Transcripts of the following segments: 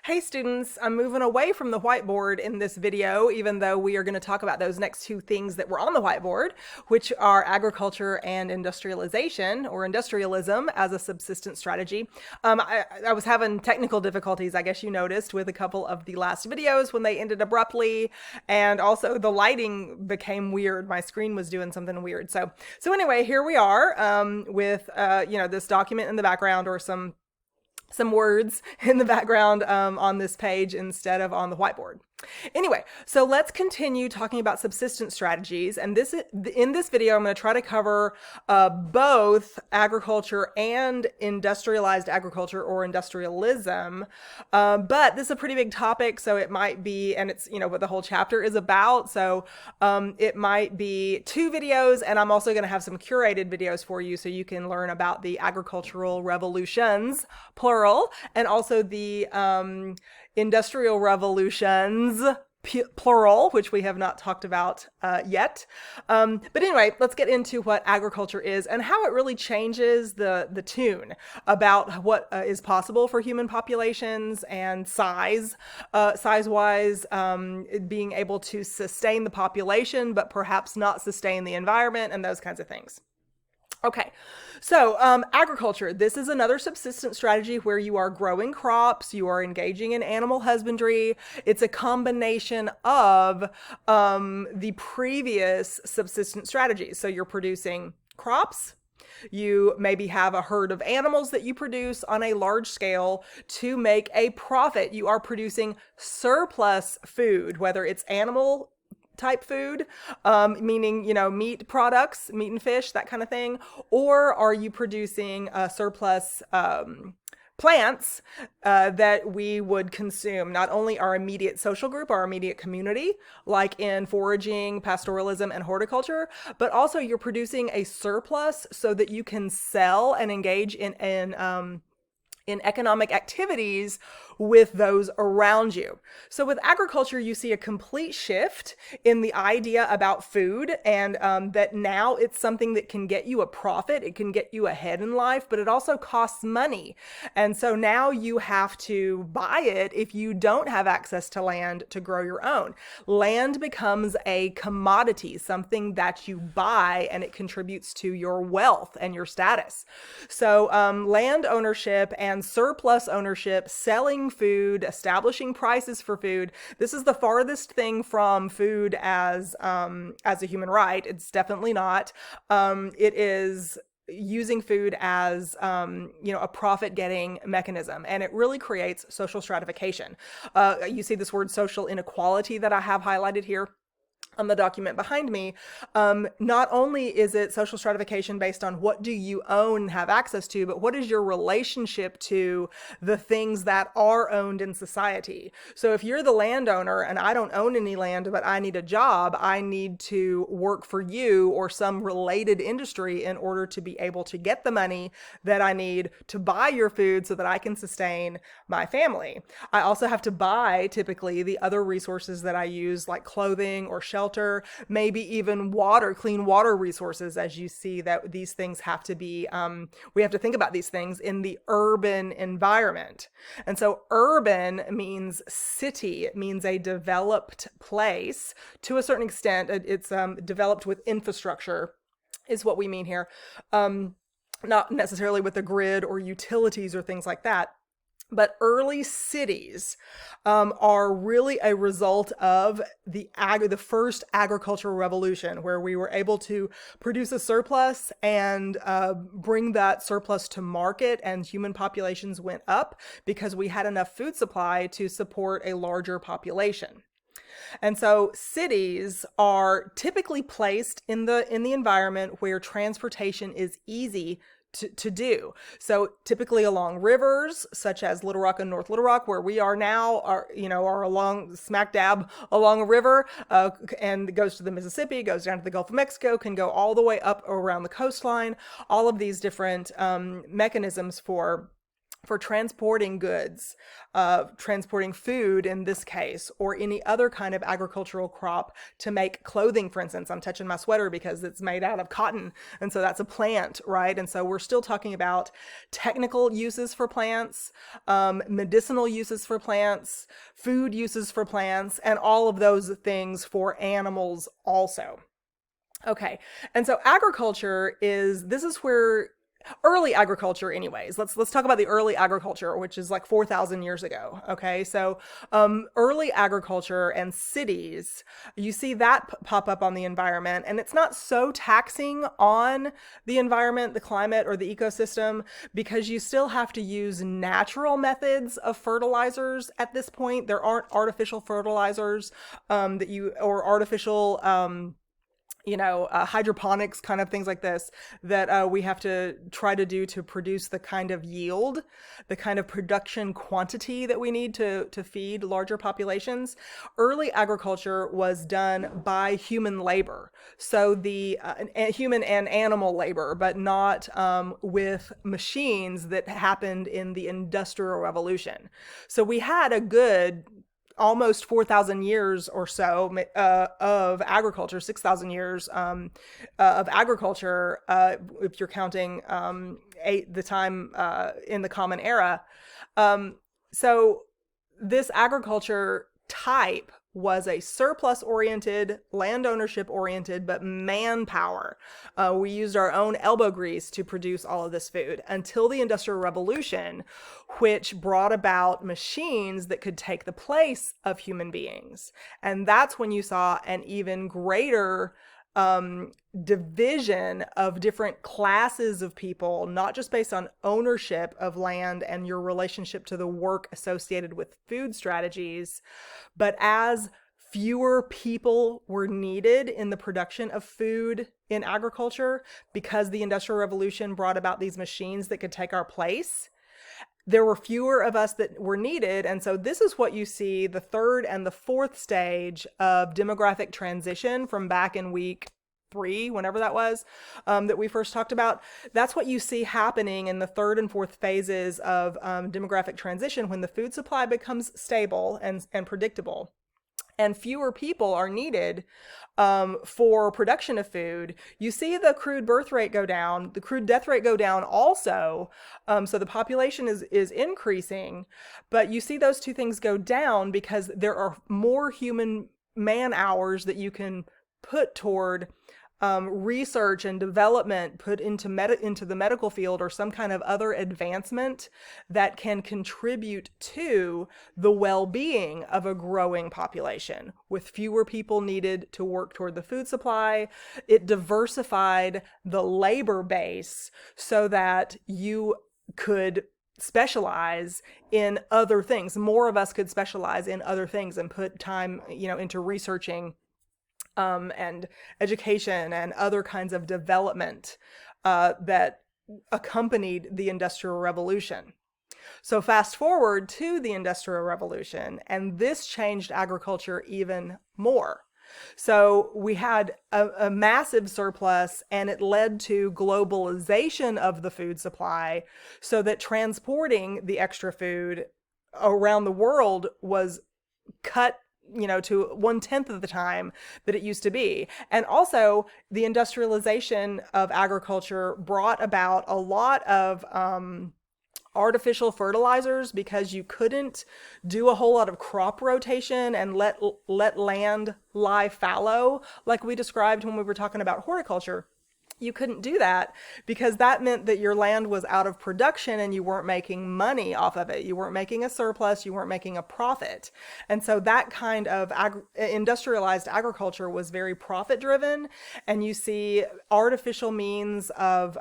Hey students, I'm moving away from the whiteboard in this video, even though we are going to talk about those next two things that were on the whiteboard, which are agriculture and industrialization, or industrialism as a subsistence strategy. I was having technical difficulties, I guess you noticed, with a couple of the last videos when they ended abruptly, and also the lighting became weird. My screen was doing something weird. So anyway, here we are with this document in the background, or some words in the background on this page instead of on the whiteboard. Anyway, so let's continue talking about subsistence strategies. And in this video, I'm going to try to cover both agriculture and industrialized agriculture, or industrialism. But this is a pretty big topic, so it might be, and it's, what the whole chapter is about. So it might be two videos, and I'm also going to have some curated videos for you so you can learn about the agricultural revolutions, plural, and also the industrial revolutions, plural, which we have not talked about yet. But anyway, let's get into what agriculture is and how it really changes the tune about what is possible for human populations and size-wise, being able to sustain the population, but perhaps not sustain the environment and those kinds of things. Okay, so agriculture, this is another subsistence strategy where you are growing crops, you are engaging in animal husbandry. It's a combination of the previous subsistence strategies. So you're producing crops, you maybe have a herd of animals that you produce on a large scale to make a profit. You are producing surplus food, whether it's animal type food, meaning, meat products, meat and fish, that kind of thing, or are you producing surplus plants that we would consume, not only our immediate social group, our immediate community, like in foraging, pastoralism, and horticulture, but also you're producing a surplus so that you can sell and engage in economic activities with those around you. So with agriculture, you see a complete shift in the idea about food, and that now it's something that can get you a profit. It can get you ahead in life, but it also costs money. And so now you have to buy it if you don't have access to land to grow your own. Land becomes a commodity, something that you buy, and it contributes to your wealth and your status. So land ownership and surplus ownership, selling food, establishing prices for food. This is the farthest thing from food as a human right. It's definitely not. It is using food as, a profit-getting mechanism, and it really creates social stratification. You see this word social inequality that I have highlighted here on the document behind me. Not only is it social stratification based on what do you own and have access to, but what is your relationship to the things that are owned in society. So if you're the landowner and I don't own any land, but I need a job, I need to work for you or some related industry in order to be able to get the money that I need to buy your food so that I can sustain my family. I also have to buy typically the other resources that I use, like clothing or shelter, maybe even water, clean water resources, as you see that these things have to be, we have to think about these things in the urban environment. And so urban means city. It means a developed place to a certain extent. It's developed with infrastructure is what we mean here. Not necessarily with the grid or utilities or things like that. But early cities are really a result of the first agricultural revolution, where we were able to produce a surplus and bring that surplus to market, and human populations went up because we had enough food supply to support a larger population. And so cities are typically placed in the environment where transportation is easy to do. So typically along rivers, such as Little Rock and North Little Rock, where we are now, are along smack dab along a river, and goes to the Mississippi, goes down to the Gulf of Mexico, can go all the way up around the coastline. All of these different mechanisms for for transporting goods, transporting food in this case, or any other kind of agricultural crop to make clothing, for instance. I'm touching my sweater because it's made out of cotton, and so that's a plant, right? And so we're still talking about technical uses for plants, medicinal uses for plants, food uses for plants, and all of those things for animals also. Okay, and so agriculture this is where early agriculture anyways, let's talk about the early agriculture, which is like 4,000 years ago. Okay, so early agriculture and cities, you see that pop up on the environment, and it's not so taxing on the environment, the climate, or the ecosystem, because you still have to use natural methods of fertilizers at this point. There aren't artificial fertilizers or artificial hydroponics, kind of things like this, that we have to try to do to produce the kind of yield, the kind of production quantity that we need to feed larger populations. Early agriculture was done by human labor. So the human and animal labor, but not with machines that happened in the Industrial Revolution. So we had a good almost 4,000 years or so of agriculture, 6,000 years of agriculture, if you're counting the time in the Common Era. So this agriculture type was a surplus-oriented, land ownership-oriented, but manpower. We used our own elbow grease to produce all of this food until the Industrial Revolution, which brought about machines that could take the place of human beings. And that's when you saw an even greater division of different classes of people, not just based on ownership of land and your relationship to the work associated with food strategies, but as fewer people were needed in the production of food in agriculture because the Industrial Revolution brought about these machines that could take our place. There were fewer of us that were needed. And so this is what you see the third and the fourth stage of demographic transition from back in week 3, whenever that was, that we first talked about. That's what you see happening in the third and fourth phases of demographic transition when the food supply becomes stable and predictable, and fewer people are needed for production of food. You see the crude birth rate go down, the crude death rate go down also. So the population is increasing, but you see those two things go down because there are more human man hours that you can put toward research and development, put into the medical field or some kind of other advancement that can contribute to the well-being of a growing population. With fewer people needed to work toward the food supply, it diversified the labor base so that you could specialize in other things. More of us could specialize in other things and put time, into researching and education and other kinds of development that accompanied the Industrial Revolution. So fast forward to the Industrial Revolution, and this changed agriculture even more. So we had a massive surplus, and it led to globalization of the food supply, so that transporting the extra food around the world was cut to 1/10 of the time that it used to be. And also the industrialization of agriculture brought about a lot of artificial fertilizers, because you couldn't do a whole lot of crop rotation and let land lie fallow like we described when we were talking about horticulture. You couldn't do that because that meant that your land was out of production and you weren't making money off of it. You weren't making a surplus, you weren't making a profit. And so that kind of industrialized agriculture was very profit driven. And you see artificial means of,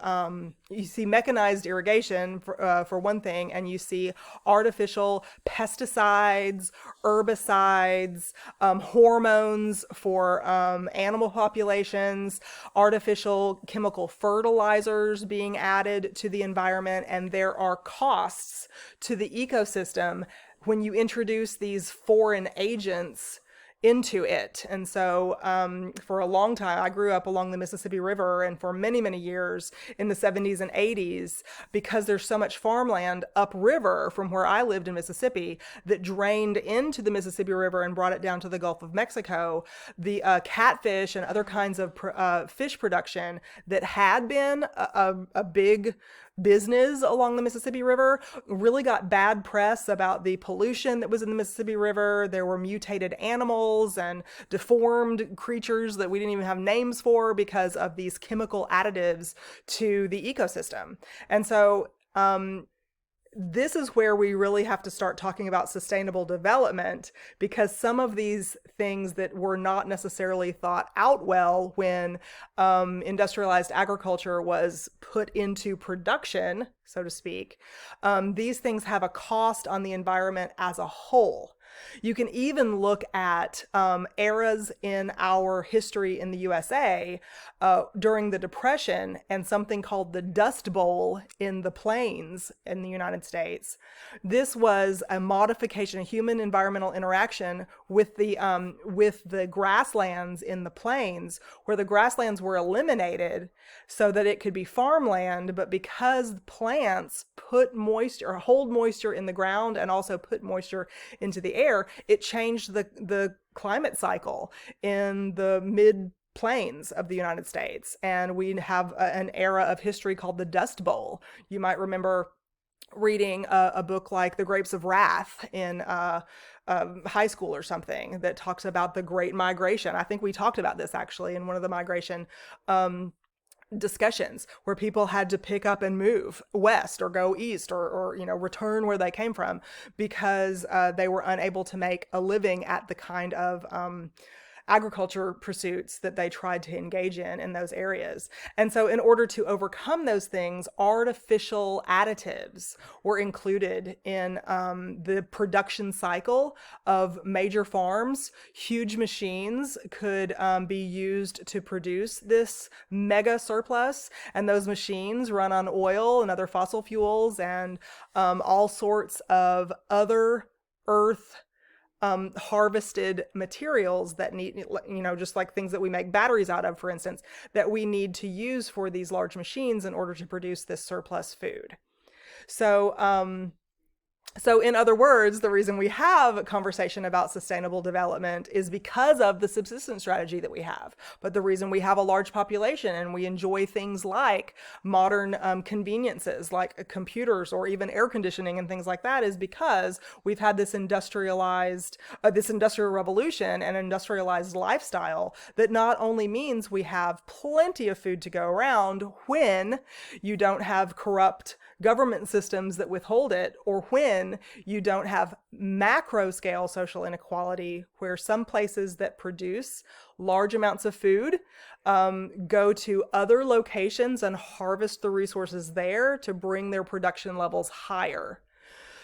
you see mechanized irrigation for one thing, and you see artificial pesticides, herbicides, hormones for animal populations, artificial chemical fertilizers being added to the environment, and there are costs to the ecosystem when you introduce these foreign agents into it. And so for a long time, I grew up along the Mississippi River, and for many, many years in the 70s and 80s, because there's so much farmland upriver from where I lived in Mississippi that drained into the Mississippi River and brought it down to the Gulf of Mexico, the catfish and other kinds of fish production that had been a big business along the Mississippi River really got bad press about the pollution that was in the Mississippi River. There were mutated animals and deformed creatures that we didn't even have names for because of these chemical additives to the ecosystem. And so this is where we really have to start talking about sustainable development, because some of these things that were not necessarily thought out well when industrialized agriculture was put into production, so to speak, these things have a cost on the environment as a whole. You can even look at eras in our history in the USA during the Depression and something called the Dust Bowl in the plains in the United States. This was a modification, a human environmental interaction with the grasslands in the plains, where the grasslands were eliminated so that it could be farmland, but because plants put moisture or hold moisture in the ground and also put moisture into the air, it changed the climate cycle in the mid plains of the United States. And we have an era of history called the Dust Bowl. You might remember reading a book like The Grapes of Wrath in high school or something that talks about the Great Migration. I think we talked about this actually in one of the migration discussions, where people had to pick up and move west or go east or return where they came from because they were unable to make a living at the kind of agriculture pursuits that they tried to engage in those areas. And so in order to overcome those things, artificial additives were included in the production cycle of major farms. Huge machines could be used to produce this mega surplus, and those machines run on oil and other fossil fuels and all sorts of other earth harvested materials that need, just like things that we make batteries out of, for instance, that we need to use for these large machines in order to produce this surplus food. So in other words, the reason we have a conversation about sustainable development is because of the subsistence strategy that we have. But the reason we have a large population and we enjoy things like modern conveniences like computers or even air conditioning and things like that is because we've had this industrial revolution and industrialized lifestyle that not only means we have plenty of food to go around when you don't have corrupt government systems that withhold it, or when you don't have macro scale social inequality where some places that produce large amounts of food go to other locations and harvest the resources there to bring their production levels higher.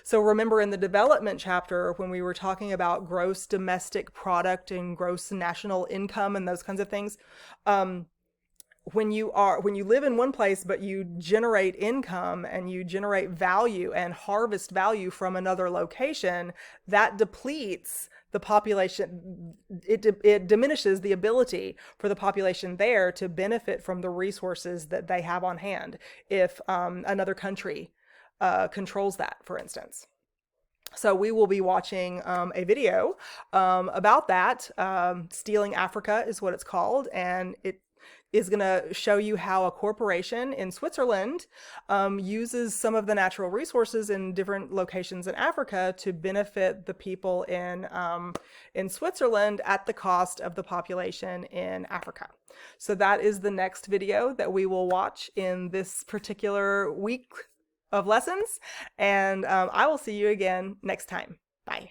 So remember in the development chapter, when we were talking about gross domestic product and gross national income and those kinds of things, when you live in one place, but you generate income and you generate value and harvest value from another location, that depletes the population. It diminishes the ability for the population there to benefit from the resources that they have on hand if another country controls that, for instance. So we will be watching a video about that. Stealing Africa is what it's called, and it is going to show you how a corporation in Switzerland uses some of the natural resources in different locations in Africa to benefit the people in Switzerland at the cost of the population in Africa. So that is the next video that we will watch in this particular week of lessons, and I will see you again next time. Bye.